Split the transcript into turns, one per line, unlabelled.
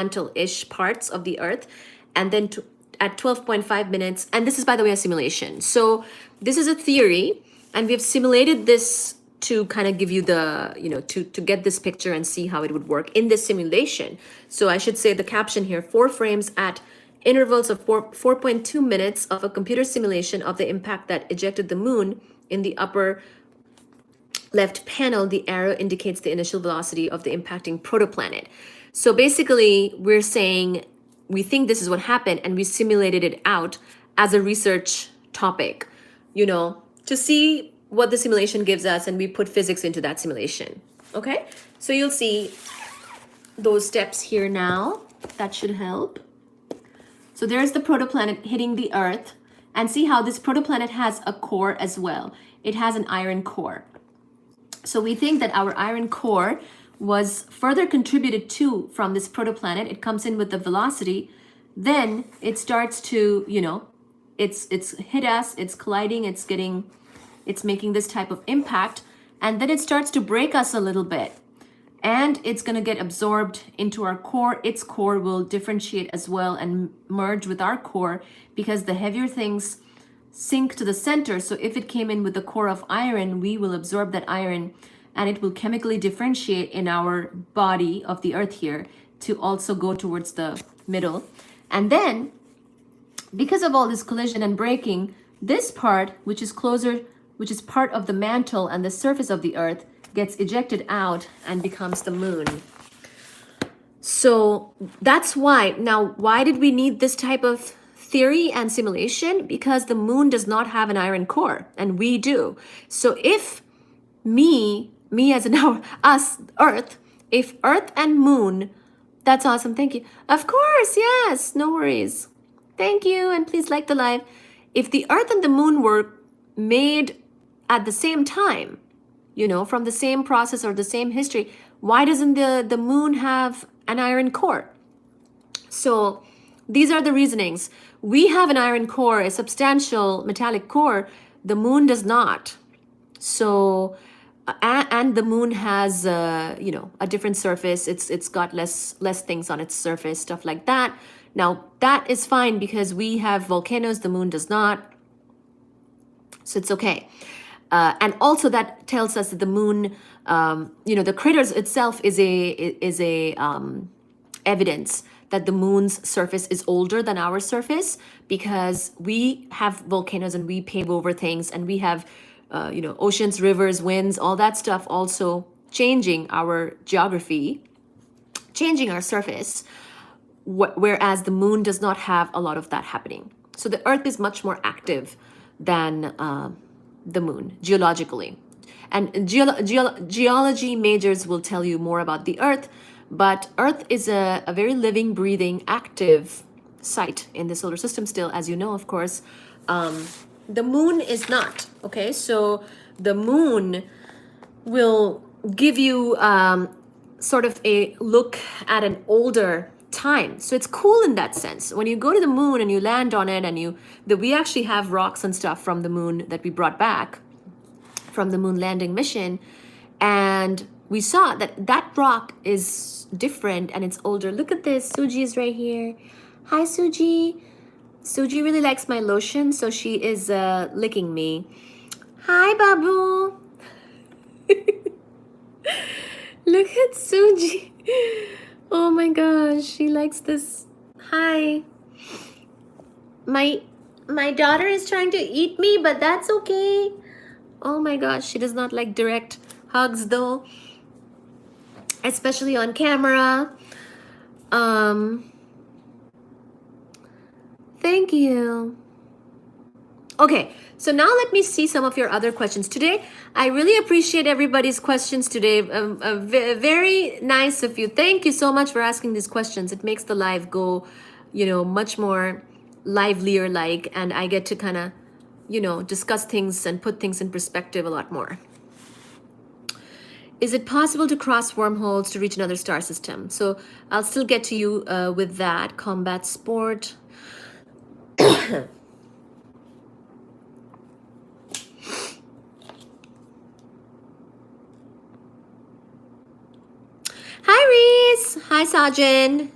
mantle-ish parts of the Earth, and then at 12.5 minutes, and this is, by the way, a simulation. So this is a theory, and we've simulated this to kind of give you the, to get this picture and see how it would work in this simulation. So I should say the caption here, 4 frames at intervals of 4.2 minutes of a computer simulation of the impact that ejected the moon. In the upper left panel, the arrow indicates the initial velocity of the impacting protoplanet. So basically, we're saying we think this is what happened, and we simulated it out as a research topic, to see what the simulation gives us, and we put physics into that simulation. Okay, so you'll see those steps here now. That should help. So there's the protoplanet hitting the Earth, and see how this protoplanet has a core as well. It has an iron core. So we think that our iron core was further contributed to from this protoplanet. It comes in with the velocity, then it starts to, it's hit us, it's colliding, it's making this type of impact, and then it starts to break us a little bit, and it's going to get absorbed into our core. Its core will differentiate as well and merge with our core, because the heavier things sink to the center. So if it came in with the core of iron, we will absorb that iron, and it will chemically differentiate in our body of the Earth here to also go towards the middle. And then, because of all this collision and breaking, this part, which is closer, which is part of the mantle and the surface of the Earth, gets ejected out and becomes the moon. So that's why. Now, why did we need this type of theory and simulation? Because the moon does not have an iron core, and we do. So if me as in us, Earth, if Earth and moon, that's awesome, thank you. Of course, yes, no worries. Thank you, and please like the live. If the Earth and the moon were made at the same time, from the same process or the same history, why doesn't the moon have an iron core? So these are the reasonings. We have an iron core, a substantial metallic core. The moon does not. So, and the moon has, a different surface. It's got less things on its surface, stuff like that. Now, that is fine because we have volcanoes, the moon does not. So it's okay. And also that tells us that the moon, the craters itself is a evidence that the moon's surface is older than our surface, because we have volcanoes and we pave over things, and we have, oceans, rivers, winds, all that stuff also changing our geography, changing our surface, whereas the moon does not have a lot of that happening. So the Earth is much more active than the moon geologically. And geology majors will tell you more about the Earth, but Earth is a very living, breathing, active site in the solar system still, as you know, of course. The moon is not, okay? So the moon will give you sort of a look at an older time. So it's cool in that sense. When you go to the moon and you land on it, and we actually have rocks and stuff from the moon that we brought back from the moon landing mission, and we saw that rock is different and it's older. Look at this. Suji is right here. Hi, Suji. Suji really likes my lotion, so she is licking me. Hi, Babu. Look at Suji. Oh my gosh, she likes this. Hi. My daughter is trying to eat me, but that's okay. Oh my gosh, she does not like direct hugs though, especially on camera. Thank you. Okay, so now let me see some of your other questions today. I really appreciate everybody's questions today. Very nice of you. Thank you so much for asking these questions. It makes the live go, much more livelier like, and I get to kind of, discuss things and put things in perspective a lot more. Is it possible to cross wormholes to reach another star system? So I'll still get to you with that. Combat sport. Hi, Reese. Hi, Sajin.